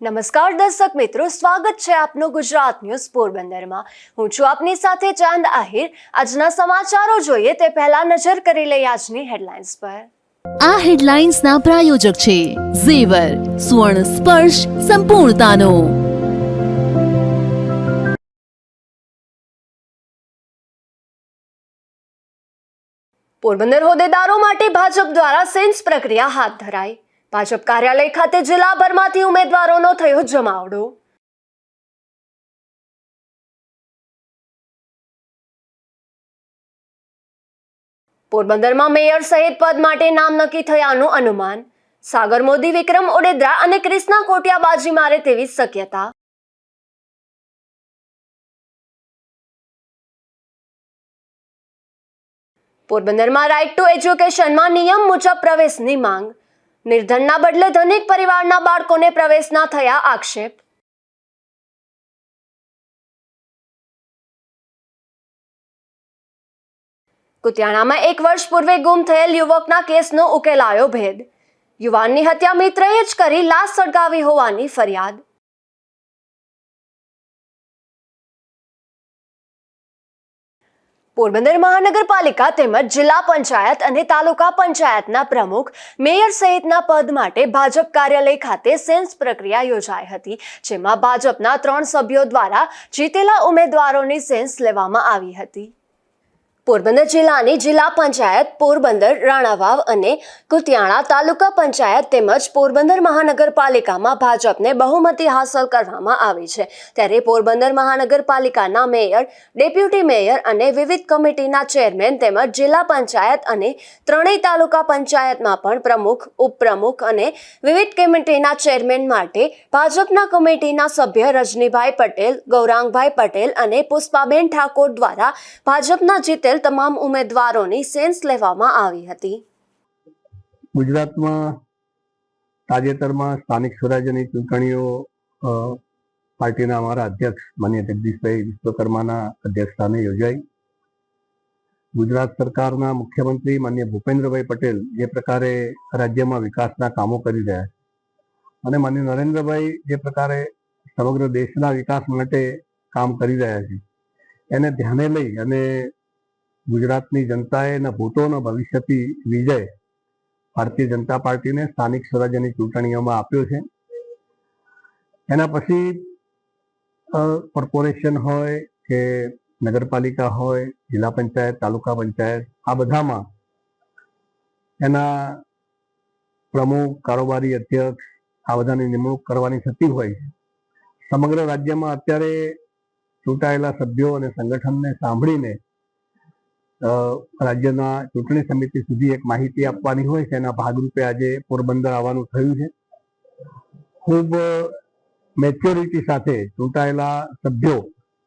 નમસ્કાર દર્શક મિત્રો, સ્વાગત છે આપનું ગુજરાત ન્યૂઝ પોરબંદરમાં। હું છું આપની સાથે ચાંદ આહિર। આજના સમાચારો જોઈએ તે પહેલા નજર કરી લઈએ આજની હેડલાઇન્સ પર। આ હેડલાઇન્સના પ્રાયોજક છે ઝેવર, સુવર્ણ સ્પર્શ સંપૂર્ણતાનો। પોરબંદર હોદ્દેદારો માટે ભાજપ દ્વારા સેન્સ પ્રક્રિયા હાથ ધરાઈ। ભાજપ કાર્યાલય ખાતે જિલ્લાભરમાંથી ઉમેદવારોનો થયો જમાવડો। પોરબંદરમાં મેયર સહિત પદ માટે નામ નક્કી થયાનું અનુમાન। સાગર મોદી, વિક્રમ ઓડેદરા અને ક્રિષ્ના કોટિયા બાજી મારે તેવી શક્યતા। પોરબંદરમાં રાઇટ ટુ એજ્યુકેશનમાં નિયમ મુજબ પ્રવેશની માંગ। નિર્ધનના બદલે ધનિક પરિવારના બાળકોને પ્રવેશના થયા આક્ષેપ। કુતિયાણામાં 1 વર્ષ પૂર્વે ગુમ થયેલ યુવકના કેસનો ઉકેલાયો ભેદ। યુવાનની હત્યા મિત્રએ જ કરી લાશ સળગાવી હોવાની ફરિયાદ। પોરબંદર મહાનગરપાલિકા તેમજ જિલ્લા પંચાયત અને તાલુકા પંચાયતના પ્રમુખ, મેયર સહિતના પદ માટે ભાજપ કાર્યાલય ખાતે સેન્સ પ્રક્રિયા યોજાઈ હતી, જેમાં ભાજપના 3 સભ્યો દ્વારા જીતેલા ઉમેદવારોની સેન્સ લેવામાં આવી હતી। પોરબંદર જિલ્લાની જિલ્લા પંચાયત, પોરબંદર, રાણાવાવ અને કુતિયાણા તાલુકા પંચાયત તેમજ પોરબંદર મહાનગરપાલિકામાં ભાજપને બહુમતી હાંસલ કરવામાં આવી છે। ત્યારે પોરબંદર મહાનગરપાલિકાના મેયર, ડેપ્યુટી મેયર અને વિવિધ કમિટીના ચેરમેન તેમજ જિલ્લા પંચાયત અને 3 તાલુકા પંચાયતમાં પણ પ્રમુખ, ઉપપ્રમુખ અને વિવિધ કમિટીના ચેરમેન માટે ભાજપના કમિટીના સભ્ય રજનીભાઈ પટેલ, ગૌરાંગભાઈ પટેલ અને પુષ્પાબેન ઠાકોર દ્વારા ભાજપના જીતેલ તમામ ઉમેદવારોની સેન્સ લેવામાં આવી હતી। ગુજરાતમાં તાજેતરમાં સ્થાનિક સ્વરાજ્યની ચૂંટણીઓ પાર્ટીના અમારા અધ્યક્ષ માનનીય જગદીશભાઈ વિશ્વકર્માના અધ્યક્ષસ્થાને યોજાઈ। ગુજરાત સરકારના મુખ્યમંત્રી માનનીય ભૂપેન્દ્રભાઈ પટેલ જે પ્રકારે રાજ્યમાં વિકાસના કામો કરી રહ્યા છે અને માનનીય નરેન્દ્રભાઈ જે પ્રકારે સમગ્ર દેશના વિકાસ માટે કામ કરી રહ્યા છે, એને ધ્યાને લઈ અને ગુજરાતની જનતાએ ભૂતોનો ભવિષ્યથી વિજય ભારતીય જનતા પાર્ટીને સ્થાનિક સ્વરાજ્યની ચૂંટણીઓમાં આપ્યો છે। એના પછી કોર્પોરેશન હોય કે નગરપાલિકા હોય, જિલ્લા પંચાયત, તાલુકા પંચાયત, આ બધામાં એના પ્રમુખ, કારોબારી અધ્યક્ષ આ બધાની નિમણૂક કરવાની થતી હોય છે। સમગ્ર રાજ્યમાં અત્યારે ચૂંટાયેલા સભ્યો અને સંગઠનને સાંભળીને રાજ્યના ચૂંટણી સમિતિ સુધી એક માહિતી આપવાની હોય છે। એના ભાગરૂપે આજે પોરબંદર આવવાનું થયું છે। ખૂબ મેચ્યોરિટી સાથે ચૂંટાયેલા સભ્યો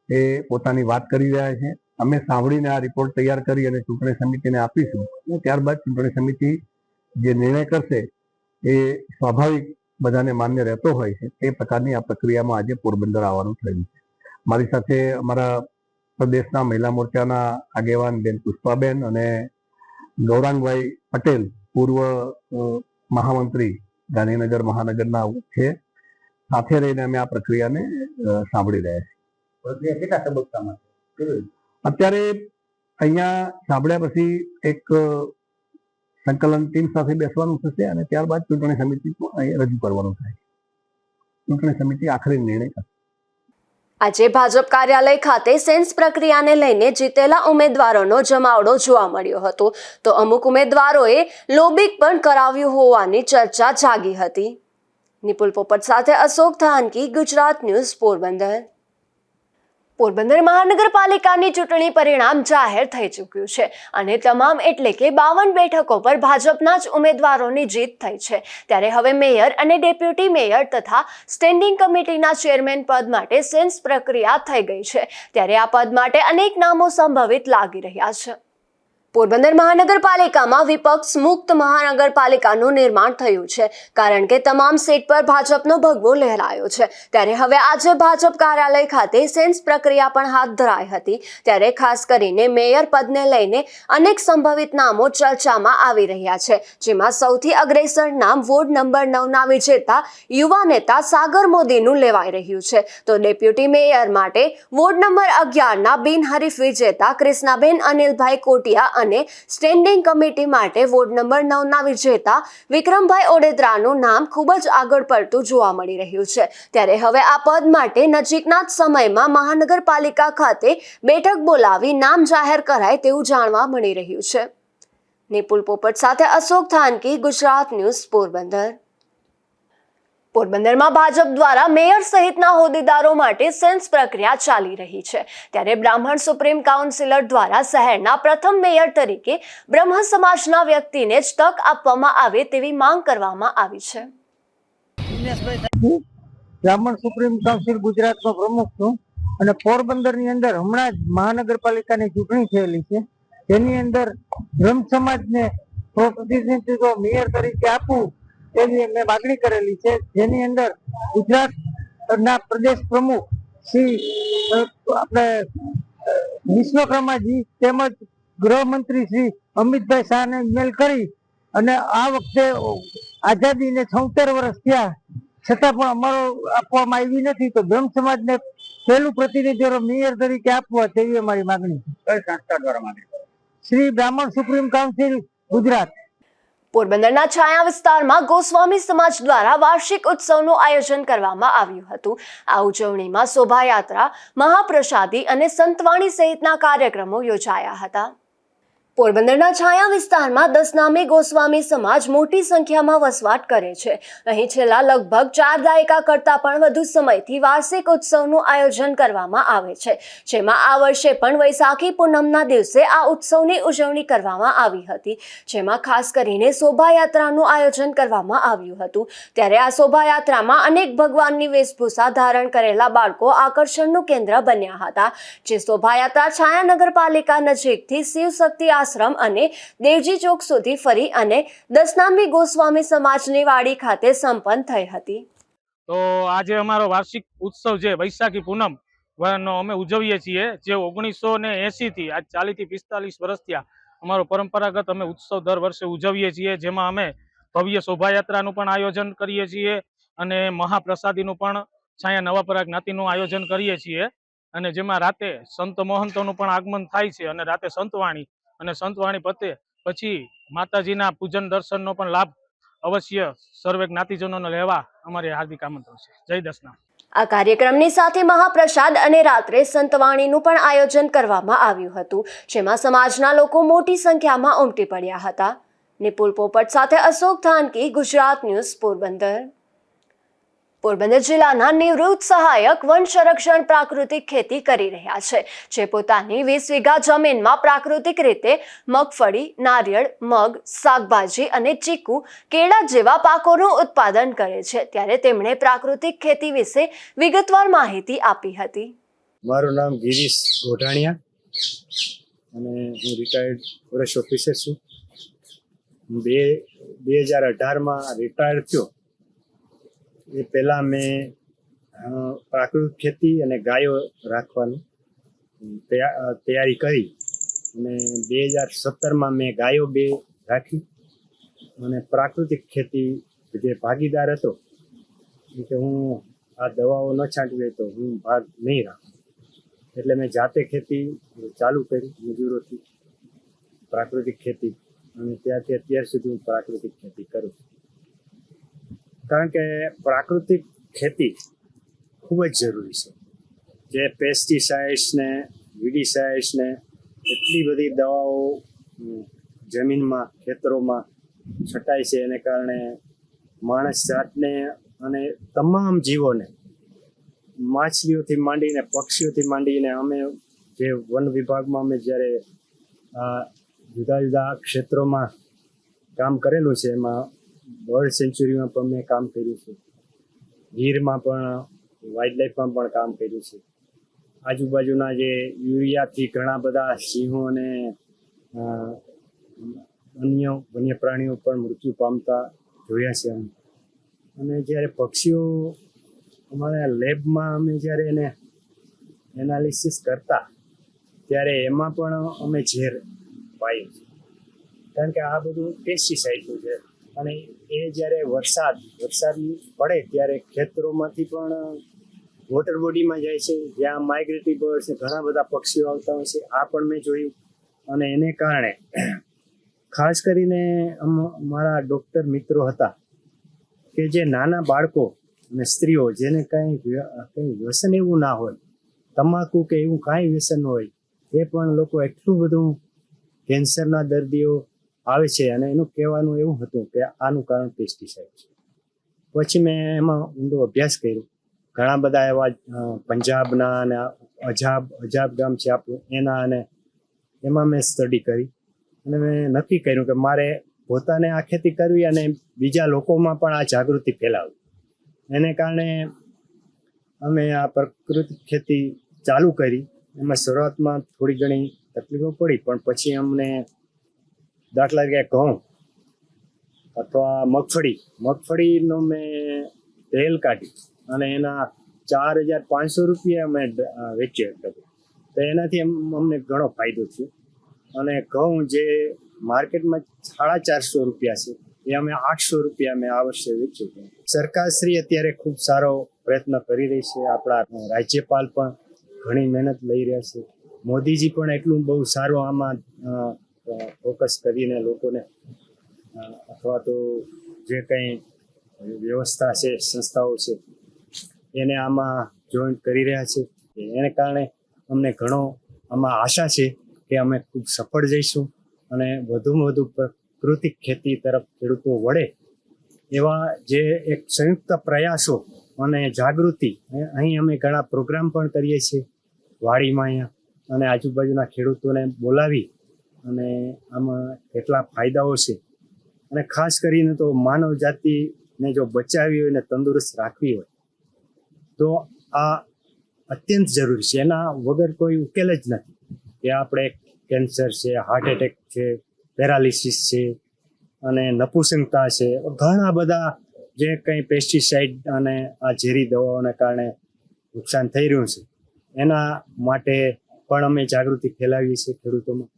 એ પોતાની વાત કરી રહ્યા છે। અમે સાંભળીને આ રિપોર્ટ તૈયાર કરી અને ચૂંટણી સમિતિને આપીશું અને ત્યારબાદ ચૂંટણી સમિતિ જે નિર્ણય કરશે એ સ્વાભાવિક બધાને માન્ય રહેતો હોય છે। એ પ્રકારની આ પ્રક્રિયામાં આજે પોરબંદર આવવાનું થયું છે। મારી સાથે અમારા પ્રદેશના મહિલા મોરચાના આગેવાન બેન પુષ્પાબેન અને ગૌરાંગભાઈ પટેલ, પૂર્વ મહામંત્રી ગાંધીનગર મહાનગરના છે। સાથે રહીને અમે આ પ્રક્રિયાને સાંભળી રહ્યા છીએ। કેટલા તબક્કામાં અત્યારે અહીંયા સાંભળ્યા પછી એક સંકલન ટીમ સાથે બેસવાનું થશે અને ત્યારબાદ ચૂંટણી સમિતિ રજૂ કરવાનું થાય છે। ચૂંટણી સમિતિ આખરી નિર્ણય કરશે। આજે ભાજપ કાર્યાલય ખાતે સેન્સ પ્રક્રિયાને લઈને જીતેલા ઉમેદવારોનો જમાવડો જોવા મળ્યો હતો, તો અમુક ઉમેદવારોએ લોબિંગ પણ કરાવ્યું હોવાની ચર્ચા જાગી હતી। નિપુલ પોપટ સાથે અશોક ધાનકી, ગુજરાત ન્યૂઝ, પોરબંદર। પોરબંદર મહાનગરપાલિકાની ચૂંટણી પરિણામ જાહેર થઈ ચૂક્યું છે અને તમામ એટલે કે 52 બેઠકો પર ભાજપના જ ઉમેદવારોની જીત થઈ છે। ત્યારે હવે મેયર અને ડેપ્યુટી મેયર તથા સ્ટેન્ડિંગ કમિટીના ચેરમેન પદ માટે સેન્સ પ્રક્રિયા થઈ ગઈ છે। ત્યારે આ પદ માટે અનેક નામો સંભવિત લાગી રહ્યા છે। પોરબંદર મહાનગરપાલિકામાં વિપક્ષ મુક્ત મહાનગરપાલિકાનું નિર્માણ થયું છે, કારણ કે તમામ સીટ પર ભાજપનો ભગવો લહેરાયો છે. ત્યારે હવે આજે ભાજપ કાર્યાલય ખાતે સેન્સ પ્રક્રિયા પણ હાથ ધરાઈ હતી. ત્યારે ખાસ કરીને મેયર પદને લઈને અનેક સંભવિત નામો ચર્ચામાં આવી રહ્યા છે, જેમાં સૌથી અગ્રેસર નામ વોર્ડ નંબર 9ના વિજેતા યુવા નેતા સાગર મોદીનું લેવાઈ રહ્યું છે. તો ડેપ્યુટી મેયર માટે વોર્ડ નંબર 11ના બિનહરીફ વિજેતા કૃષ્ણાબેન અનિલભાઈ કોટિયા અને સ્ટેન્ડિંગ કમિટી માટે વોર્ડ નંબર 9ના વિજેતા વિક્રમભાઈ ઓડેદરાનું નામ ખૂબ જ આગળ પડતું જોવા મળી રહ્યું છે. ત્યારે હવે આ પદ માટે નજીકના જ સમયમાં મહાનગરપાલિકા ખાતે બેઠક બોલાવી નામ જાહેર કરાય તેવું જાણવા મળી રહ્યું છે. નિપુલ પોપટ સાથે અશોક થાનકી, ગુજરાત ન્યૂઝ, પોરબંદર. પોરબંદરમાં ભાજપ દ્વારા મેયર સહિતના હોદ્દેદારો માટે સેન્સ પ્રક્રિયા ચાલી રહી છે. ત્યારે બ્રાહ્મણ સુપ્રીમ કાઉન્સિલર દ્વારા શહેરના પ્રથમ મેયર તરીકે બ્રહ્મ સમાજના વ્યક્તિને જ તક આપવામાં આવે તેવી માંગ કરવામાં આવી છે. બ્રાહ્મણ સુપ્રીમ કાઉન્સિલ ગુજરાતનો પ્રમુખ છું અને પોરબંદરની અંદર હમણાં જ મહાનગરપાલિકાની ચૂંટણી થયેલી છે, જેની અંદર બ્રહ્મ સમાજને પ્રતિનિધિત્વ મેયર તરીકે આપવું તેની મેં માગણી કરેલી છે. જેની અંદર ગુજરાતના પ્રદેશ પ્રમુખ શ્રી આપણે વિશ્વકર્માજી તેમજ ગૃહમંત્રી શ્રી અમિતભાઈ શાહને મેલ કરી અને આ વખતે આઝાદીને 76 વર્ષ થયા છતાં પણ અમારો આપવામાં આવી નથી, તો બ્રહ્મ સમાજને પહેલું પ્રતિનિધિત્વ મેયર તરીકે આપવા તેવી અમારી માગણી છે. કઈ સંસ્થા દ્વારા માગણી? શ્રી બ્રાહ્મણ સુપ્રીમ કાઉન્સિલ ગુજરાત. પોરબંદરના છાયા વિસ્તારમાં ગોસ્વામી સમાજ દ્વારા વાર્ષિક ઉત્સવનું આયોજન કરવામાં આવ્યું હતું. આ ઉજવણીમાં શોભાયાત્રા, મહાપ્રસાદી અને સંતવાણી સહિતના કાર્યક્રમો યોજાયા હતા. પોરબંદરના છાયા વિસ્તારમાં 10 નામી ગોસ્વામી સમાજ મોટી સંખ્યામાં વસવાટ કરે છે. અહીં છેલ્લા લગભગ 4 દાયકા કરતાં પણ વધુ સમયથી વાર્ષિક ઉત્સવનું આયોજન કરવામાં આવે છે, જેમાં આ વર્ષે પણ વૈશાખી પૂનમના દિવસે આ ઉત્સવની ઉજવણી કરવામાં આવી હતી, જેમાં ખાસ કરીને શોભાયાત્રાનું આયોજન કરવામાં આવ્યું હતું. ત્યારે આ શોભાયાત્રામાં અનેક ભગવાનની વેશભૂષા ધારણ કરેલા બાળકો આકર્ષણનું કેન્દ્ર બન્યા હતા. જે શોભાયાત્રા છાયા નગરપાલિકા નજીકથી શિવશક્તિ આશ્રમ અને દેવજી ચોક સુધી ફરી અને 10 નામી ગોસ્વામી સમાજની વાડી ખાતે સંપન્ન થઈ હતી. તો આજે અમારો વાર્ષિક ઉત્સવ છે વૈશાખી પૂનમ નો અમે ઉજવીએ છીએ, જે 1980 થી આજ 40 થી 45 વર્ષ થયા અમારો પરંપરાગત અમે ઉત્સવ દર વર્ષે ઉજવીએ છીએ, જેમાં અમે ભવ્ય શોભાયાત્રાનું પણ આયોજન કરીએ છીએ અને મહાપ્રસાદીનું પણ છાયા નવાપરા જ્ઞાતિનું આયોજન કરીએ છીએ, અને જેમાં રાતે સંત મહંતોનું પણ આગમન થાય છે અને રાતે સંતવાણી અને સંતવાણી પતે પછી માતાજીના પૂજન દર્શનનો પણ લાભ અવશ્ય સર્વે જ્ઞાતિજનોને લેવા અમારે હાર્દિક આમંત્રણ છે. જય દસના. આ કાર્યક્રમની સાથે મહાપ્રસાદ અને રાત્રે સંતવાણીનું પણ આયોજન કરવામાં આવ્યું હતું, જેમાં સમાજના લોકો મોટી સંખ્યામાં ઉમટી પડ્યા હતા. નિપુલ પોપટ સાથે અશોક થાનકી, ગુજરાત ન્યૂઝ, પોરબંદર. પોરબંદર જિલ્લાના નિવૃત્ત સહાયક વન સંરક્ષણ પ્રાકૃતિક ખેતી કરી રહ્યા છે, જે પોતાની 20 વીઘા જમીનમાં પ્રાકૃતિક રીતે મગફળી, નારિયેળ, મગ, શાકભાજી અને ચીકુ, કેળા જેવા પાકોનું ઉત્પાદન કરે છે. ત્યારે તેમણે પ્રાકૃતિક ખેતી વિશે વિગતવાર માહિતી આપી હતી. મારું નામ ગિરીશ ગોઢાણીયા અને હું રિટાયર્ડ ફોરેસ્ટ ઓફિસર છું. 2018માં રિટાયર્ડ થયો. એ પહેલાં મેં પ્રાકૃતિક ખેતી અને ગાયો રાખવાની તૈયારી કરી અને 2017માં મેં ગાયો 2 રાખી અને પ્રાકૃતિક ખેતી જે ભાગીદાર હતો કે હું આ દવાઓ ન છાંટવી તો હું ભાગ નહીં રાખું, એટલે મેં જાતે ખેતી ચાલુ કરી મજૂરોથી પ્રાકૃતિક ખેતી, અને ત્યાંથી અત્યાર સુધી હું પ્રાકૃતિક ખેતી કરું છું. કારણ કે પ્રાકૃતિક ખેતી ખૂબ જ જરૂરી છે. જે પેસ્ટિસાઇડ્સ ને વિડીસાઇડ્સ ને એટલી બધી દવાઓ જમીનમાં ખેતરોમાં છટાય છે, એને કારણે માણસ જાતને અને તમામ જીવોને, માછલીઓથી માંડીને પક્ષીઓથી માંડીને, અમે જે વન વિભાગમાં અમે જ્યારે જુદા જુદા ક્ષેત્રોમાં કામ કરેલું છે, એમાં બર્ડ સેન્ચુરીમાં પણ મેં કામ કર્યું છે, ગીરમાં પણ વાઇલ્ડ લાઈફમાં પણ કામ કર્યું છે. આજુબાજુના જે યુરિયાથી ઘણા બધા સિંહોને અન્ય વન્ય પ્રાણીઓ પણ મૃત્યુ પામતા જોયા છે અમે. અને જ્યારે પક્ષીઓ અમારા લેબમાં અમે જ્યારે એને એનાલિસિસ કરતા ત્યારે એમાં પણ અમે ઝેર પાયું છે, કારણ કે આ બધું પેસ્ટિસાઇડનું છે. અને એ જ્યારે વરસાદ પડે ત્યારે ખેતરોમાંથી પણ વોટર બોડીમાં જાય છે, જ્યાં માઇગ્રેટરી બર્ડ્સ ઘણા બધા પક્ષીઓ આવતા હોય છે. આ પણ મેં જોયું. અને એને કારણે ખાસ કરીને મારા ડૉક્ટર મિત્રો હતા કે જે નાના બાળકો અને સ્ત્રીઓ જેને કંઈ વ્યસન એવું ના હોય, તમાકુ કે એવું કાંઈ વ્યસન હોય, એ પણ લોકો એટલું બધું કેન્સરના દર્દીઓ આવે છે. અને એનું કહેવાનું એવું હતું કે આનું કારણ પેસ્ટિસાઇડ છે. પછી મેં એમાં ઊંડો અભ્યાસ કર્યો. ઘણા બધા એવા પંજાબના અને અજાબ ગામ છે આપણું, એના અને એમાં મેં સ્ટડી કરી અને મેં નક્કી કર્યું કે મારે પોતાને આ ખેતી કરવી અને બીજા લોકોમાં પણ આ જાગૃતિ ફેલાવવી. એને કારણે અમે આ પ્રાકૃતિક ખેતી ચાલુ કરી. એમાં શરૂઆતમાં થોડી ઘણી તકલીફો પડી, પણ પછી અમને દાખલા તરીકે ઘઉં અથવા મગફળીનો મેં તેલ કાઢી અને એના 4,500 રૂપિયા અમે વેચ્યો હતો. તો એનાથી અમને ઘણો ફાયદો થયો. અને ઘઉં જે માર્કેટમાં 450 રૂપિયા છે, એ અમે 800 રૂપિયા મેં આ વર્ષે વેચ્યું. સરકારશ્રી અત્યારે ખૂબ સારો પ્રયત્ન કરી રહી છે. આપણા રાજ્યપાલ પણ ઘણી મહેનત લઈ રહ્યા છે. મોદીજી પણ એટલું બહુ સારું આમાં ફોકસ કરીને લોકોને અથવા તો જે કંઈ વ્યવસ્થા છે, સંસ્થાઓ છે, એને આમાં જોઈન્ટ કરી રહ્યા છે. એને કારણે અમને ઘણો આમાં આશા છે કે અમે ખૂબ સફળ જઈશું અને વધુમાં વધુ પ્રાકૃતિક ખેતી તરફ ખેડૂતો વળે એવા જે એક સંયુક્ત પ્રયાસો અને જાગૃતિ. અહીં અમે ઘણા પ્રોગ્રામ પણ કરીએ છીએ વાડીમાં અહીંયા, અને આજુબાજુના ખેડૂતોને બોલાવી અને આમાં કેટલા ફાયદાઓ છે. અને ખાસ કરીને તો માનવ જાતિને જો બચાવવી હોય ને તંદુરસ્ત રાખવી હોય તો આ અત્યંત જરૂરી છે. એના વગર કોઈ ઉકેલ જ નથી. કે આપણે કેન્સર છે, હાર્ટ એટેક છે, પેરાલિસિસ છે અને નપુંસકતા છે, ઘણા બધા જે કંઈ પેસ્ટિસાઇડ અને આ ઝેરી દવાઓને કારણે નુકસાન થઈ રહ્યું છે, એના માટે પણ અમે જાગૃતિ ફેલાવીએ છીએ ખેડૂતોમાં.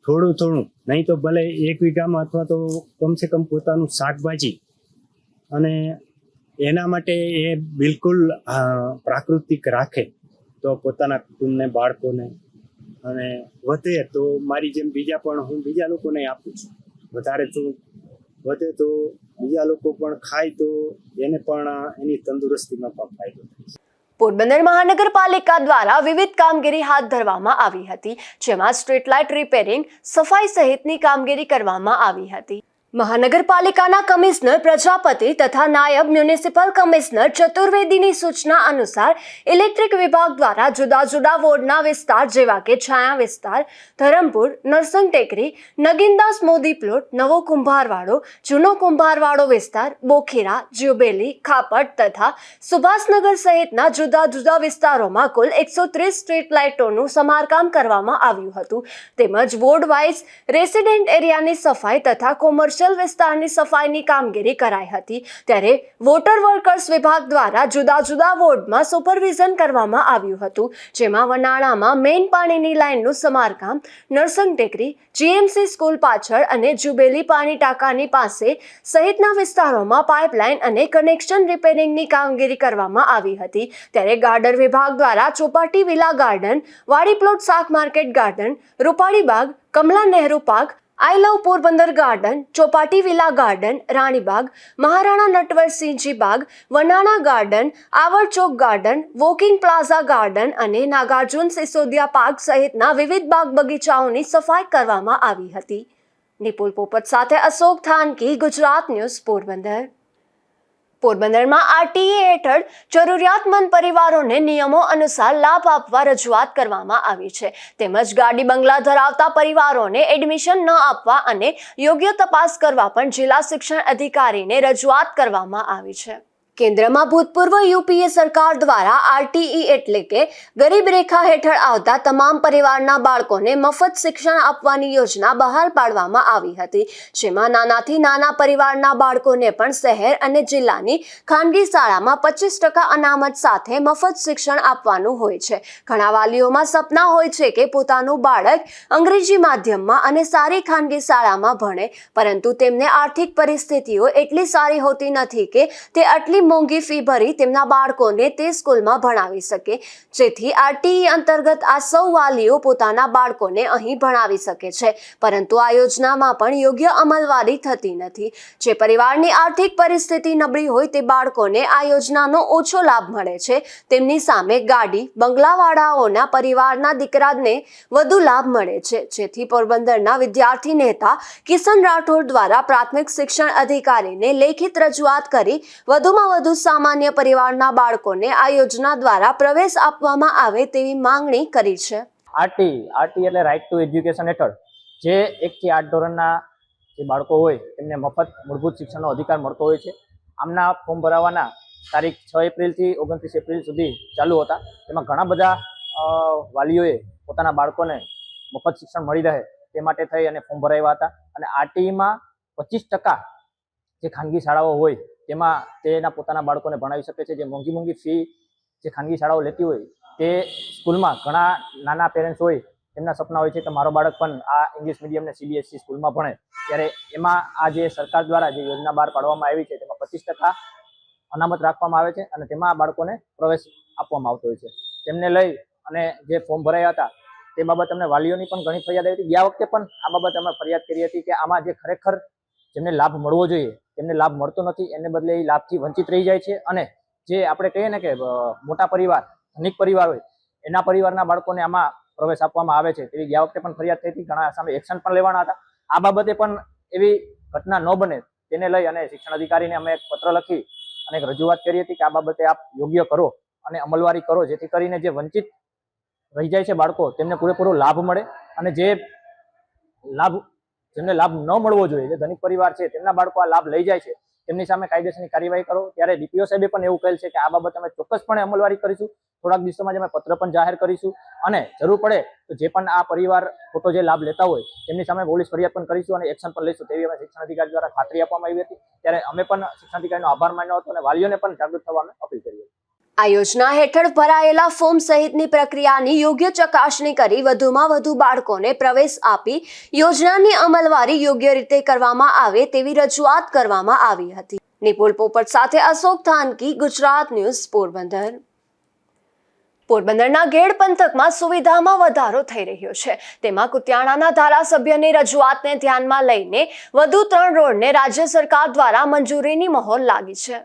થોડું નહીં તો ભલે 1 વીઘામાં અથવા તો કમસે કમ પોતાનું શાકભાજી, અને એના માટે એ બિલકુલ પ્રાકૃતિક રાખે તો પોતાના કુટુંબને, બાળકોને, અને વધે તો મારી જેમ હું બીજા લોકોને આપું છું. વધે તો બીજા લોકો પણ ખાય તો એને પણ એની તંદુરસ્તીમાં પણ ફાયદો થાય. પોરબંદર મહાનગરપાલિકા દ્વારા વિવિધ કામગીરી હાથ ધરવામાં આવી હતી, જેમાં સ્ટ્રીટ લાઇટ રિપેરિંગ, સફાઈ સહિતની કામગીરી કરવામાં આવી હતી. મહાનગરપાલિકાના કમિશનર પ્રજાપતિ તથા નાયબ મ્યુનિસિપલ કમિશનર ચતુર્વેદીની સૂચના અનુસાર ઇલેક્ટ્રિક વિભાગ દ્વારા જુદા જુદા વોર્ડના વિસ્તાર જેવા કે છાયા વિસ્તાર, ધરમપુર, નરસંગ ટેકરી, નગીનદાસ મોદી પ્લોટ, નવો કુંભારવાડો, જૂનો કુંભારવાડો વિસ્તાર, બોખીરા, જ્યુબેલી, ખાપટ તથા સુભાષનગર સહિતના જુદા જુદા વિસ્તારોમાં કુલ 130 સ્ટ્રીટ લાઇટોનું સમારકામ કરવામાં આવ્યું હતું. તેમજ વોર્ડ વાઇઝ રેસિડેન્ટ એરિયાની સફાઈ તથા કોમર્શિયલ વિસ્તારની સફાઈની કામગીરી કરાઈ હતી. ત્યારે વોટર વર્કર્સ વિભાગ દ્વારા જુદા જુદા વોર્ડમાં સુપરવિઝન કરવામાં આવ્યું હતું, જેમાં વનાળામાં મેઇન પાણીની લાઇનનું સમારકામ, નરસંગ ટેકરી, જીએમસી સ્કૂલ પાછળ અને જ્યુબેલી પાણી ટાંકાની પાસે સહિતના વિસ્તારોમાં પાઇપલાઇન અને કનેક્શન રિપેરિંગની કામગીરી કરવામાં આવી હતી. ત્યારે ગાર્ડન વિભાગ દ્વારા Chowpatty villa garden, Wadi plot શાક માર્કેટ ગાર્ડન, રૂપાળી બાગ, Kamla Nehru park, I love Porbandar garden, Chowpatty villa garden, Ranibagh, Maharana Natwarsinhji બાગ, વનાણા ગાર્ડન, આવરચોક ગાર્ડન, વોકિંગ પ્લાઝા ગાર્ડન અને નાગાર્જુન સિસોદિયા પાર્ક સહિતના વિવિધ બાગ બગીચાઓની સફાઈ કરવામાં આવી હતી. નિપુલ પોપટ સાથે અશોક થાનકી, ગુજરાત ન્યૂઝ, પોરબંદર. પોરબંદરમાં આરટીઈ હેઠળ જરૂરિયાતમંદ પરિવારોને નિયમો અનુસાર લાભ આપવા રજૂઆત કરવામાં આવી છે. તેમજ ગાડી બંગલા ધરાવતા પરિવારોને એડમિશન ન આપવા અને યોગ્ય તપાસ કરવા પણ જિલ્લા શિક્ષણ અધિકારીને રજૂઆત કરવામાં આવી છે. કેન્દ્રમાં ભૂતપૂર્વ યુપીએ સરકાર દ્વારા આરટીઈ એટલે કે ગરીબ રેખા હેઠળ આવતા તમામ પરિવારના બાળકોને મફત શિક્ષણ આપવાની યોજના બહાર પાડવામાં આવી હતી, જેમાં નાનાથી નાના પરિવારના બાળકોને પણ શહેર અને જિલ્લાની ખાનગી શાળામાં 25% અનામત સાથે મફત શિક્ષણ આપવાનું હોય છે. ઘણા વાલીઓમાં સપના હોય છે કે પોતાનું બાળક અંગ્રેજી માધ્યમમાં અને સારી ખાનગી શાળામાં ભણે, પરંતુ તેમને આર્થિક પરિસ્થિતિઓ એટલી સારી હોતી નથી કે તે આટલી મોંઘી ફી ભરી તેમના બાળકોને તે સ્કૂલમાં ભણાવી શકે, જેથી આરટીઈ અંતર્ગત આ સૌ વાલીઓ પોતાના બાળકોને અહીં ભણાવી શકે છે. પરંતુ આ યોજનામાં પણ યોગ્ય અમલવારી થતી નથી. જે પરિવારની આર્થિક પરિસ્થિતિ નબળી હોય તે બાળકોને આ યોજનાનો ઓછો લાભ મળે છે, તેમની સામે ગાડી બંગલાવાળાઓના પરિવારના દીકરાને વધુ લાભ મળે છે, જેથી પોરબંદરના વિદ્યાર્થી નેતા કિશન રાઠોડ દ્વારા પ્રાથમિક શિક્ષણ અધિકારીને લેખિત રજૂઆત કરી વધુમાં વધુ સામાન્ય પરિવારના બાળકોને આ યોજના દ્વારા પ્રવેશ આપવામાં આવે તેવી માંગણી કરી છે. આરટી એટલે રાઇટ ટુ એજ્યુકેશન હેઠળ જે 1 થી 8 ધોરણના જે બાળકો હોય તેમને મફત મૂળભૂત શિક્ષણનો અધિકાર મળતો હોય છે. આમના ફોર્મ ભરાવાના તારીખ 6 એપ્રિલથી 29 એપ્રિલ સુધી ચાલુ હતા. તેમાં ઘણા બધા વાલીઓએ પોતાના બાળકોને મફત શિક્ષણ મળી રહે તે માટે થઈ અને ફોર્મ ભરાવ્યા હતા. અને આરટીઈમાં 25% જે ખાનગી શાળાઓ હોય તેમાં તેના પોતાના બાળકોને ભણાવી શકે છે. જે મોંઘી ફી જે ખાનગી શાળાઓ લેતી હોય તે સ્કૂલમાં ઘણા નાના પેરેન્ટ્સ હોય તેમના સપના હોય છે કે મારો બાળક પણ આ ઇંગ્લિશ મીડિયમ ને સીબીએસઈ સ્કૂલમાં ભણે. ત્યારે એમાં આ જે સરકાર દ્વારા જે યોજના બહાર પાડવામાં આવી છે તેમાં 25% અનામત રાખવામાં આવે છે અને તેમાં બાળકોને પ્રવેશ આપવામાં આવતો હોય છે. તેમને લઈ અને જે ફોર્મ ભરાયા હતા તે બાબત અમને વાલીઓની પણ ઘણી ફરિયાદ આવી હતી. ગયા વખતે પણ આ બાબત અમે ફરિયાદ કરી હતી કે આમાં જે ખરેખર જેમને લાભ મળવો જોઈએ તેમને લાભ મળતો નથી, એને બદલે એ લાભથી વંચિત રહી જાય છે. અને જે આપણે કહીએ ને કે મોટા પરિવાર, ધનિક પરિવાર હોય એના પરિવારના બાળકોને આમાં પ્રવેશ આપવામાં આવે છે તેવી ગયા વખતે પણ ફરિયાદ થઈ હતી. ઘણા સામે એક્શન પણ લેવાના હતા. આ બાબતે પણ એવી ઘટના ન બને તેને લઈ અને શિક્ષણ અધિકારીને અમે એક પત્ર લખી અને એક રજૂઆત કરી હતી કે આ બાબતે આપ યોગ્ય કરો અને અમલવારી કરો, જેથી કરીને જે વંચિત રહી જાય છે બાળકો તેમને પૂરેપૂરો લાભ મળે. અને જેમને લાભ ન મળવો જોઈએ, જે ધનિક પરિવાર છે તેમના બાળકો આ લાભ લઈ જાય છે તેમની સામે કાયદેસરની કાર્યવાહી કરો. ત્યારે ડીપીઓ સાહેબે પણ એવું કહેલ છે કે આ બાબતે અમે ચોક્કસપણે અમલવારી કરીશું. થોડાક દિવસોમાં જ અમે પત્ર પણ જાહેર કરીશું અને જરૂર પડે તો જે પણ આ પરિવાર ખોટો જે લાભ લેતા હોય તેમની સામે પોલીસ ફરિયાદ પણ કરીશું અને એક્શન પણ લઈશું તેવી અમે શિક્ષણ અધિકારી દ્વારા ખાતરી આપવામાં આવી હતી. ત્યારે અમે પણ શિક્ષણ અધિકારીનો આભાર માન્યો હતો અને વાલીઓને પણ જાગૃત થવા અમે અપીલ કરી હતી. આ યોજના હેઠળ ભરાયેલા ફોર્મ સહિતની પ્રક્રિયાની યોગ્ય ચકાસણી કરી વધુમાં વધુ બાળકોને પ્રવેશ આપી યોજનાની અમલવારી યોગ્ય રીતે કરવામાં આવે તેવી રજૂઆત કરવામાં આવી હતી. નિપુલ પોપટ સાથે અશોક થાનકી, ગુજરાત ન્યૂઝ, પોરબંદર. પોરબંદરના ગેડ પંથકમાં સુવિધામાં વધારો થઈ રહ્યો છે. તેમાં કુતિયાણાના ધારાસભ્યની રજૂઆતને ધ્યાનમાં લઈને વધુ 3 રોડને રાજ્ય સરકાર દ્વારા મંજૂરીની મહોર લાગી છે.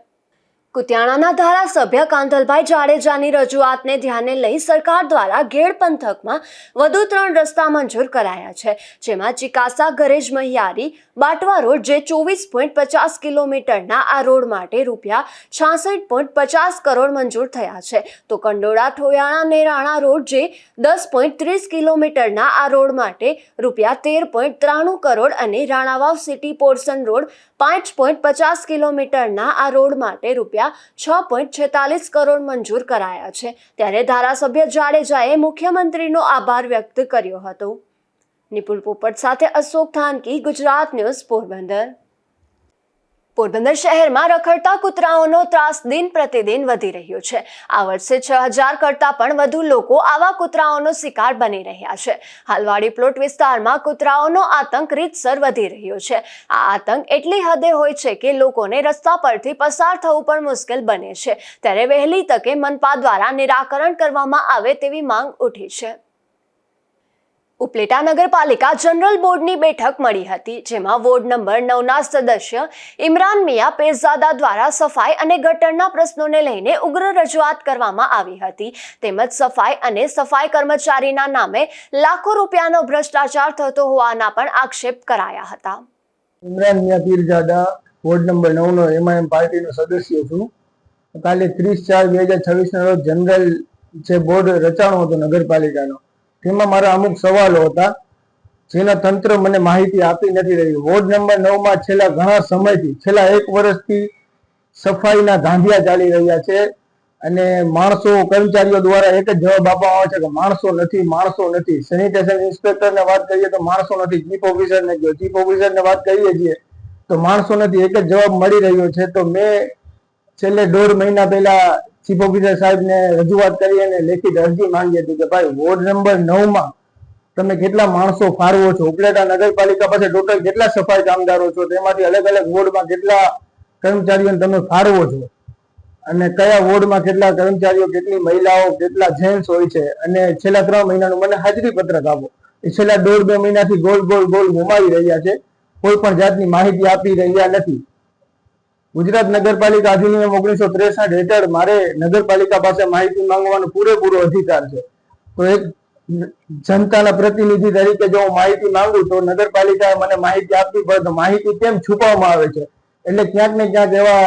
કુતિયાણાના ધારાસભ્ય કાંધલભાઈ જાડેજાની રજૂઆતને ધ્યાને લઈ સરકાર દ્વારા ગેડ પંથકમાં વધુ 3 રસ્તા મંજૂર કરાયા છે, જેમાં ચિકાસા ગરેજ મહિયારી બાટવા રોડ જે 24.50 કિલોમીટરના આ રોડ માટે ₹66.50 કરોડ મંજૂર થયા છે, તો કંડોળા ઠોયાણા નેરાણા રોડ જે 10.30 કિલોમીટરના આ રોડ માટે ₹13.93 કરોડ અને રાણાવાવ સિટી પોર્શન રોડ 5.50 કિલોમીટરના આ રોડ માટે ₹6.46 કરોડ મંજૂર કરાયા છે. ત્યારે ધારાસભ્ય જાડેજાએ મુખ્યમંત્રીનો આભાર વ્યક્ત કર્યો હતો. નિપુલ પોપટ સાથે અશોક થાનકી, ગુજરાત ન્યૂઝ, પોરબંદર. પોરબંદર શહેરમાં રખડતા કૂતરાઓનો ત્રાસ દિન પ્રતિદિન વધી રહ્યો છે. આ વર્ષે 6000 કરતાં પણ વધુ લોકો આવા કૂતરાઓનો શિકાર બની રહ્યા છે. હાલવાડી પ્લોટ વિસ્તારમાં કૂતરાઓનો આતંક રીતસર વધી રહ્યો છે. આ આતંક એટલી હદે હોય છે કે લોકોને રસ્તા પરથી પસાર થવું પણ મુશ્કેલ બને છે. ત્યારે વહેલી તકે મનપા દ્વારા નિરાકરણ કરવામાં આવે તેવી માંગ ઉઠી છે. ઉપલેટા નગરપાલિકા જનરલ બોર્ડની બેઠક મળી હતી, જેમાં વોર્ડ નંબર 9ના સદસ્ય ઇમરાન મિયા પેરઝાદા દ્વારા સફાઈ અને ગટરના પ્રશ્નોને લઈને ઉગ્ર રજૂઆત કરવામાં આવી હતી. તેમજ સફાઈ અને સફાઈ કર્મચારીના નામે લાખો રૂપિયાનો ભ્રષ્ટાચાર થતો હોવાના પણ આક્ષેપ કરાયા હતા. ઇમરાન મિયા પીરઝાદા, વોર્ડ નંબર 9નો એમઆઈએમ પાર્ટીનો સદસ્ય છું. કાલે 30/4/2026 ના રોજ જનરલ જે બોર્ડ રચાણો હતો નગરપાલિકાનો, તેમાં મારા અમુક સવાલો હતા જેના તંત્ર મને માહિતી આપી નથી રહ્યું. વોર્ડ નંબર 9માં છેલ્લા ઘણા સમયથી, છેલ્લા 1 વર્ષથી સફાઈના ધાંધિયા ચાલી રહ્યા છે અને માણસો કર્મચારીઓ દ્વારા એક જ જવાબ આપવામાં આવે છે કે માણસો નથી. સેનિટેશન ઇન્સ્પેક્ટરને વાત કરીએ તો માણસો નથી, ચીફ ઓફિસરને વાત કરીએ છીએ તો માણસો નથી, એક જ જવાબ મળી રહ્યો છે. તો મેં છેલ્લે 1.5 મહિના પહેલા ચીફ ઓફિસર સાહેબને રજૂઆત કરી અને લેખિત અરજી માંગી હતી કે ભાઈ વોર્ડ નંબર 9 માં તમે કેટલા માણસો ફાળવો છો, ઉપલેટા નગરપાલિકા પાસે ટોટલ કેટલા સફાઈ કામદારો છો, તેમાંથી અલગ અલગ વોર્ડમાં કેટલા કર્મચારીઓને તમે ફાળવો છો અને કયા વોર્ડમાં કેટલા કર્મચારીઓ, કેટલી મહિલાઓ, કેટલા જેન્ટ્સ હોય છે અને છેલ્લા 3 મહિનાનું મને હાજરી પત્રક આપો. એ છેલ્લા 1.5-2 મહિનાથી ગોલ ઘુમાવી રહ્યા છે, કોઈ પણ જાતની માહિતી આપી રહ્યા નથી. ગુજરાત નગરપાલિકા અધિનિયમ 1963 હેઠળ મારે નગરપાલિકા પાસે માહિતી માંગવાનો પૂરેપૂરો અધિકાર છે. તો એક જનતાના પ્રતિનિધિ તરીકે જો હું માહિતી માંગુ તો નગરપાલિકાએ મને માહિતી આપવી પડે તો માહિતી કેમ છુપાવવામાં આવે છે? એટલે ક્યાંક ને ક્યાંક એવા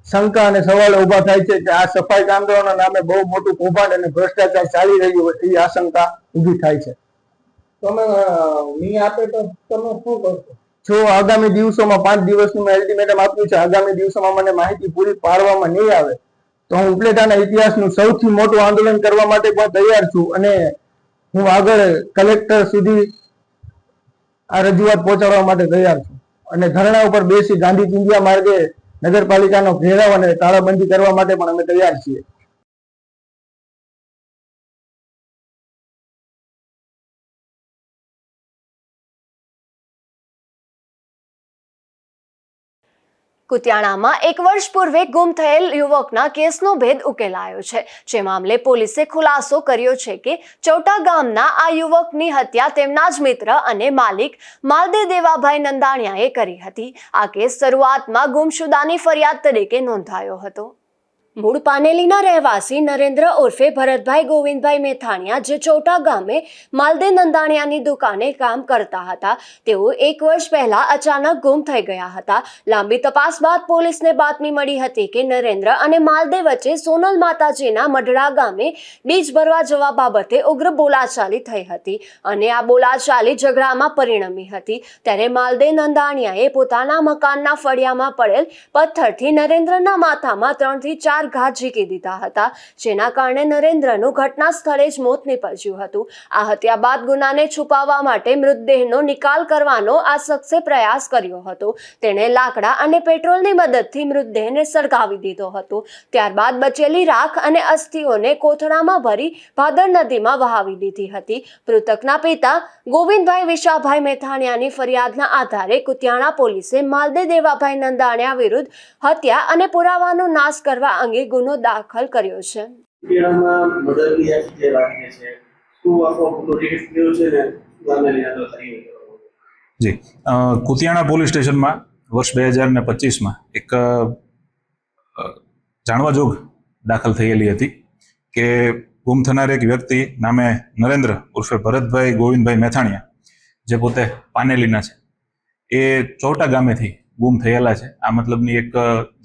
શંકા અને સવાલો ઉભા થાય છે કે આ સફાઈ કામદારોના નામે બહુ મોટું કૌભાંડ અને ભ્રષ્ટાચાર ચાલી રહ્યું હોય એવી આશંકા ઊભી થાય છે. તમે નહીં આપે તો તમે શું કરશો? જો આગામી દિવસોમાં 5 દિવસનું મેં અલ્ટિમેટમ આપ્યું છે, આગામી દિવસોમાં મને માહિતી પૂરી પાડવામાં નહીં આવે તો હું ઉપલેટાના ઇતિહાસનું સૌથી મોટું આંદોલન કરવા માટે પણ તૈયાર છું અને હું આગળ કલેક્ટર સુધી આ રજૂઆત પહોંચાડવા માટે તૈયાર છું અને ધરણા ઉપર બેસી ગાંધી ચિંધ્યા માર્ગે નગરપાલિકાનો ઘેરાવ અને તાળાબંધી કરવા માટે પણ અમે તૈયાર છીએ. કુતિયાણામાં 1 વર્ષ પૂર્વે ગુમ થયેલ યુવકના કેસનો ભેદ ઉકેલાયો છે. જે મામલે પોલીસે ખુલાસો કર્યો છે કે ચોટા ગામના આ યુવકની હત્યા તેમના જ મિત્ર અને માલિક માલદે દેવાભાઈ નંદાણીયાએ કરી હતી. આ કેસ શરૂઆતમાં ગુમશુદાની ફરિયાદ તરીકે નોંધાયો હતો. મૂળ પાનેલીના રહેવાસી નરેન્દ્ર ઉર્ફે ભરતભાઈ ગોવિંદભાઈ મેથાણીયા જે ચોટા ગામે માલદે નંદાણીયાની દુકાને કામ કરતા હતા, તેઓ 1 વર્ષ પહેલા અચાનક ગુમ થઈ ગયા હતા. લાંબી તપાસ બાદ પોલીસને બાતમી મળી હતી કે નરેન્દ્ર અને માલદે વચ્ચે સોનલ માતાજીના મઢડા ગામે બીજ ભરવા જવા બાબતે ઉગ્ર બોલાચાલી થઈ હતી અને આ બોલાચાલી ઝઘડામાં પરિણમી હતી. ત્યારે માલદે નંદાણીયાએ પોતાના મકાનના ફળિયામાં પડેલ પથ્થરથી નરેન્દ્રના માથામાં 3 થી 4 ઘા ઝીકી દીધા હતા, જેના કારણે નરેન્દ્રનું ઘટના સ્થળે જ મોત નીપજ્યું હતું. આ હત્યા બાદ ગુનાને છુપાવવા માટે મૃતદેહનો નિકાલ કરવાનો આ શખ્સે પ્રયાસ કર્યો હતો. તેણે લાકડા અને પેટ્રોલની મદદથી મૃતદેહને સળગાવી દીધો હતો. ત્યારબાદ બચેલી રાખ અને અસ્થિઓને કોથળામાં ભરી ભાદર નદીમાં વહાવી દીધી હતી. મૃતકના પિતા ગોવિંદભાઈ વિશાભાઈ મેથાણીયાની ફરિયાદના આધારે કુતિયાણા પોલીસે માલદે દેવાભાઈ નંદાણીયા વિરુદ્ધ હત્યા અને પુરાવાનો નાશ કરવા અંગે ગુનો દાખલ કર્યો છે. જી, કુતિયાણા પોલીસ સ્ટેશનમાં વર્ષ 2025માં એક જાણવા જોગ દાખલ થયેલી હતી કે ગુમ થનાર એક વ્યક્તિ નામે નરેન્દ્ર ઉર્ફે ભરતભાઈ ગોવિંદભાઈ મેથાણીયા, જે પોતે પાનેલીના છે, એ ચોટા ગામેથી ગુમ થયેલા છે. આ મતલબની એક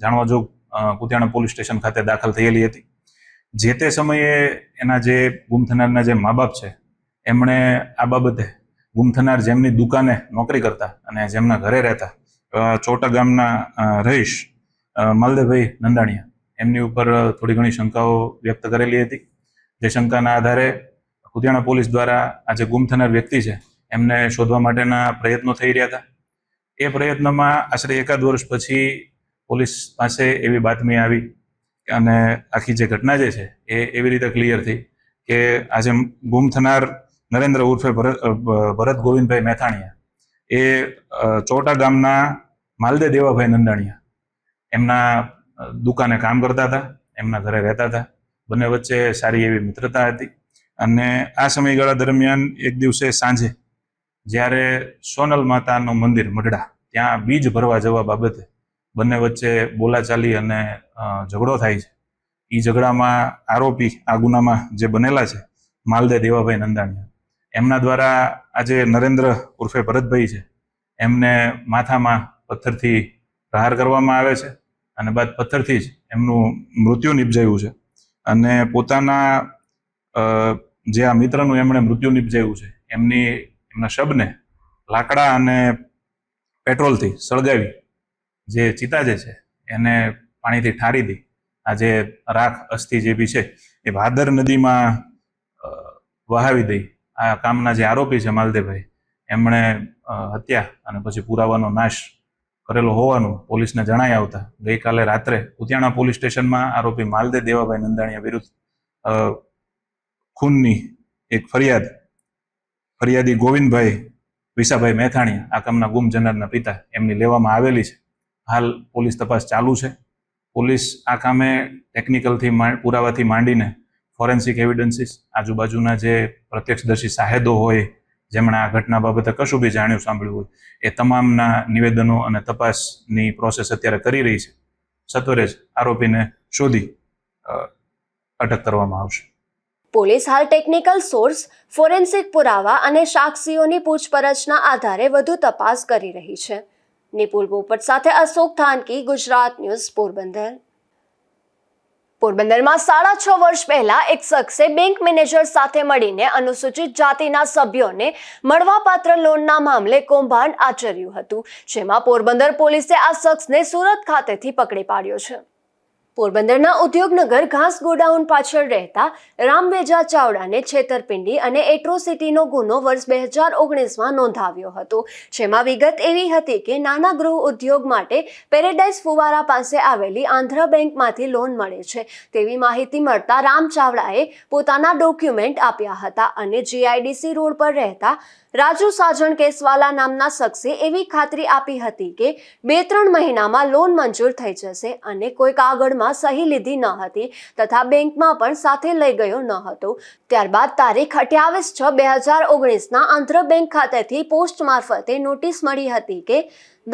જાણવા જોગ કુતિયાણા પોલીસ સ્ટેશન ખાતે દાખલ થયેલી હતી. જે તે સમયે એના જે ગુમ થનારના જે મા બાપ છે, એમણે આ બાબતે ગુમ થનાર જેમની દુકાને નોકરી કરતા અને જેમના ઘરે રહેતા ચોટા ગામના રહીશ માલદેભાઈ નંદાણીયા, એમની ઉપર થોડી ઘણી શંકાઓ વ્યક્ત કરેલી હતી. જે શંકાના આધારે કુતિયાણા પોલીસ દ્વારા આ જે ગુમ થનાર વ્યક્તિ છે એમને શોધવા માટેના પ્રયત્નો થઈ રહ્યા હતા. એ પ્રયત્નમાં આશરે 1 વર્ષ પછી પોલીસ પાસે એવી બાતમી આવી અને આખી જે ઘટના જે છે એ એવી રીતે ક્લિયર થઈ કે આજે ગુમ થનાર નરેન્દ્ર ઉર્ફે ભરત ગોવિંદભાઈ મેથાણીયા એ ચોટા ગામના માલદે દેવાભાઈ નંદાણીયા એમના દુકાને કામ કરતા હતા, એમના ઘરે રહેતા હતા. બંને વચ્ચે સારી એવી મિત્રતા હતી અને આ સમયગાળા દરમિયાન એક દિવસે સાંજે જ્યારે સોનલ માતાનું મંદિર મઢડા ત્યાં બીજ ભરવા જવા બાબતે બંને વચ્ચે બોલાચાલી અને ઝઘડો થાય છે. એ ઝઘડામાં આરોપી આ ગુનામાં જે બનેલા છે માલદે દેવાભાઈ નંદાણીયા, એમના દ્વારા આજે નરેન્દ્ર ઉર્ફે ભરતભાઈ છે એમને માથામાં પથ્થરથી પ્રહાર કરવામાં આવે છે અને બાદ પથ્થરથી જ એમનું મૃત્યુ નિપજાયું છે. અને પોતાના જે આ મિત્રનું એમણે મૃત્યુ નિપજાયું છે એમના શબને લાકડા અને પેટ્રોલથી સળગાવી જે ચિતા જે છે એને પાણીથી ઠારી દઈ આ જે રાખ અસ્થિ જે બી છે એ ભાદર નદીમાં વહાવી દઈ આ કામના જે આરોપી છે માલદેવભાઈ એમણે હત્યા અને પછી પુરાવાનો નાશ કરેલો હોવાનું પોલીસને જણાઈ આવતા ગઈકાલે રાત્રે ઉતિયાણા પોલીસ સ્ટેશનમાં આરોપી માલદેવ દેવાભાઈ નંદાણીયા વિરુદ્ધ ખૂનની એક ફરિયાદી ગોવિંદભાઈ વિસાભાઈ મેથાણીયા આ કામના ગુમ જનારના પિતા એમની લેવામાં આવેલી છે. હાલ પોલીસ તપાસ ચાલુ છે. પોલીસ આ કામે ટેકનિકલથી પુરાવાથી માંડીને ફોરેન્સિક એવિડન્સીસ આજુબાજુના જે પ્રત્યક્ષદર્શી સાહેદો હોય જેમણે આ ઘટના બાબતે કશું બી જાણ્યું સાંભળ્યું હોય એ તમામના નિવેદનો અને તપાસની પ્રોસેસ અત્યારે કરી રહી છે. સત્વરે જ આરોપીને શોધી અટક કરવામાં આવશે. પોલીસ હાલ ટેકનિકલ સોર્સ, ફોરેન્સિક પુરાવા અને સાક્ષીઓની પૂછપરછના આધારે વધુ તપાસ કરી રહી છે. નિપુલ પોપટ સાથે અશોક થાનકી, ગુજરાત ન્યૂઝ, પોરબંદર. પોરબંદરમાં 6.5 વર્ષ પહેલા એક શખ્સે બેંક મેનેજર સાથે મળીને અનુસૂચિત જાતિના સભ્યોને મળવાપાત્ર લોનના મામલે કૌભાંડ આચર્યું હતું, જેમાં પોરબંદર પોલીસે આ શખ્સને સુરત ખાતેથી પકડી પાડ્યો છે. પોરબંદરના ઉદ્યોગનગર ઘાસ ગોડાઉન પાછળ રહેતા રામવેજા ચાવડાને છેતરપિંડી અને એટ્રોસિટીનો ગુનો વર્ષ 2019માં નોંધાવ્યો હતો, જેમાં વિગત એવી હતી કે નાના ગૃહ ઉદ્યોગ માટે પેરેડાઇઝ ફુવારા પાસે આવેલી આંધ્ર બેંકમાંથી લોન મળે છે તેવી માહિતી મળતા રામ ચાવડાએ પોતાના ડોક્યુમેન્ટ આપ્યા હતા અને જીઆઈડીસી રોડ પર રહેતા રાજુ સાજણ કેસવાલા નામના શખ્સે એવી ખાતરી આપી હતી કે 2-3 મહિનામાં લોન મંજૂર થઈ જશે અને કોઈ કાગળમાં સહી લીધી ન હતી તથા બેંકમાં પણ સાથે લઈ ગયો ન હતો. ત્યારબાદ તારીખ 28/6/2019ના આંધ્ર બેંક ખાતેથી પોસ્ટ મારફતે નોટિસ મળી હતી કે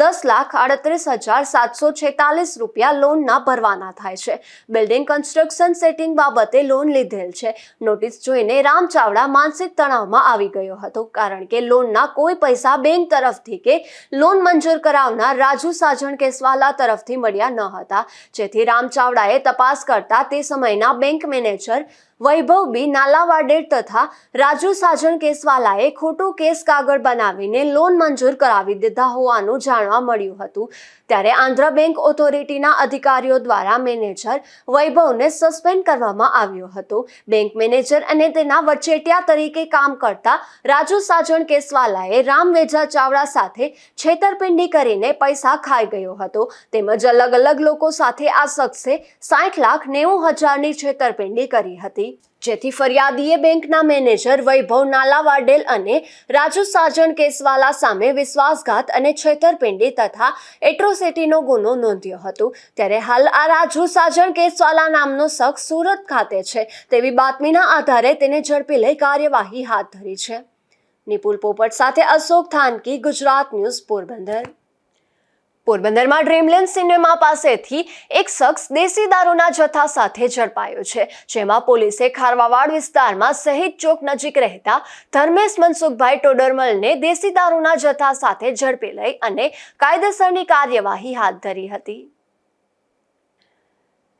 10,38,746 રૂપિયા લોનના ભરવાના થાય છે. બિલ્ડિંગ કન્સ્ટ્રક્શન સેટિંગ બાબતે લોન લીધેલ છે. નોટિસ જોઈને રામ ચાવડા માનસિક તણાવમાં આવી ગયો હતો, કારણ કે લોનના કોઈ પૈસા બેંક તરફથી કે લોન મંજૂર કરાવનાર રાજુ સાજણ કેસવાલા તરફથી મળ્યા ન હતા, જેથી રામ ચાવડાએ તપાસ કરતા તે સમયના બેંક મેનેજર વૈભવ બી નાલાવાડેર તથા રાજુ સાજણ કેસવાલાએ ખોટું કેસ કાગળ બનાવીને લોન મંજૂર કરાવી દીધા હોવાનું જાણવા મળ્યું હતું. ત્યારે આંધ્ર બેંક ઓથોરિટીના અધિકારીઓ દ્વારા મેનેજર વૈભવને સસ્પેન્ડ કરવામાં આવ્યો હતો. બેંક મેનેજર અને તેના વચેટિયા તરીકે કામ કરતા રાજુ સાજણ કેસવાલાએ રામવેજા ચાવડા સાથે છેતરપિંડી કરીને પૈસા ખાઈ ગયો હતો, તેમજ અલગ અલગ લોકો સાથે આ શખ્સે 60,90,000ની છેતરપિંડી કરી હતી, જેથી ફરિયાદીએ બેંકના મેનેજર વૈભવ નાલાવાડેલ અને રાજુ સાજણ કેસવાલા સામે વિશ્વાસઘાત અને છેતરપિંડી તથા એટ્રોસિટીનો ગુનો નોંધ્યો હતો. ત્યારે હાલ આ રાજુ સાજણ કેસવાલા નામનો શખ્સ સુરત ખાતે છે તેવી બાતમીના આધારે તેને ઝડપી લઈ કાર્યવાહી હાથ ધરી છે. નિપુલ પોપટ સાથે અશોક થાનકી, ગુજરાત ન્યૂઝ, પોરબંદર. પોરબંદરમાં ડ્રીમલેન્ડ સિનેમા પાસેથી એક શખ્સ દેશી દારૂના જથ્થા સાથે ઝડપાયો છે, જેમાં પોલીસે ખારવાવાડ વિસ્તારમાં શહીદ ચોક નજીક રહેતા ધર્મેશ મનસુખભાઈ ટોડરમલને દેશી દારૂના જથ્થા સાથે ઝડપી લઈ અને કાયદેસરની કાર્યવાહી હાથ ધરી હતી.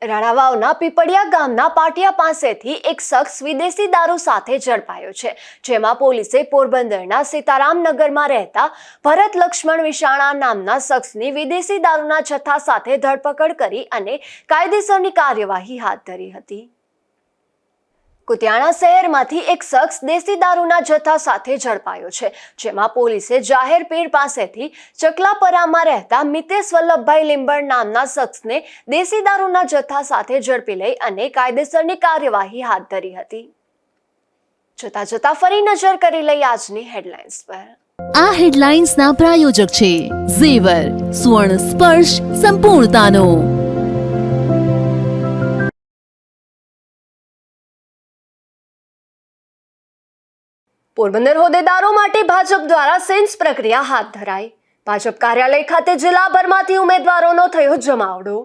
રાણાવાવના પીપળિયા ગામના પાટિયા પાસેથી એક શખ્સ વિદેશી દારૂ સાથે ઝડપાયો છે, જેમાં પોલીસે પોરબંદરના સીતારામનગરમાં રહેતા ભરત લક્ષ્મણ વિશાણા નામના શખ્સની વિદેશી દારૂના જથ્થા સાથે ધરપકડ કરી અને કાયદેસરની કાર્યવાહી હાથ ધરી હતી. કુતિયાણા શહેરમાંથી એક શખ્સ દેશી દારૂના જથ્થા સાથે ઝડપાયો છે, જેમાં પોલીસે જાહેર પીર પાસેથી ચકલાપરામાં રહેતા મિતેશ વલ્લભભાઈ લીંબડ નામના શખ્સને દેશી દારૂના જથ્થા સાથે ઝડપી લઈ અને કાયદેસરની કાર્યવાહી હાથ ધરી હતી. જોતા જોતા ફરી નજર કરી લઈ આજની હેડલાઇન્સ પર. આ હેડલાઇન્સના પ્રાયોજક છે ઝેવર, સુવર્ણ સ્પર્શ સંપૂર્ણતાનો. પોરબંદર હોદ્દેદારો માટે ભાજપ દ્વારા સેન્સ પ્રક્રિયા હાથ ધરાઈ. ભાજપ કાર્યાલય ખાતે જિલ્લાભરમાંથી ઉમેદવારોનો થયો જમાવડો.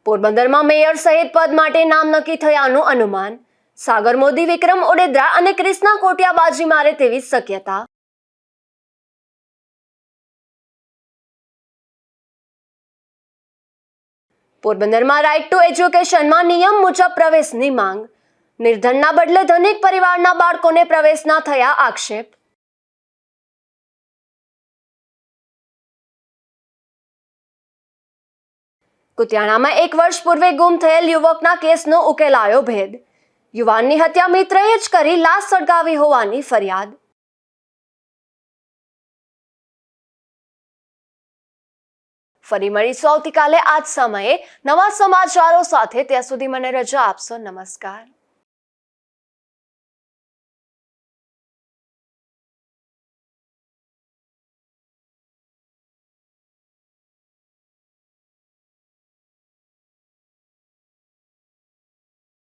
પોરબંદરમાં મેયર સહિત પદ માટે નામ નક્કી થયાનું અનુમાન. સાગર મોદી, વિક્રમ ઓડેદરા અને ક્રિષ્ના કોટિયા બાજી મારે તેવી શક્યતા. પોરબંદરમાં રાઇટ ટુ એજ્યુકેશનમાં નિયમ મુજબ પ્રવેશની માંગ. નિર્ધનના બદલે ધનિક પરિવારના બાળકોને પ્રવેશના થયા આક્ષેપ. કુતિયાણામાં 1 વર્ષ પૂર્વે ગુમ થયેલ યુવકના કેસનો ઉકેલાયો ભેદ. યુવાનની હત્યા મિત્રએ જ કરી લાશ સળગાવી હોવાની ફરિયાદ. ફરી મળીશું આવતીકાલે આ જ સમયે નવા સમાચારો સાથે. ત્યાં સુધી મને રજા આપશો. નમસ્કાર.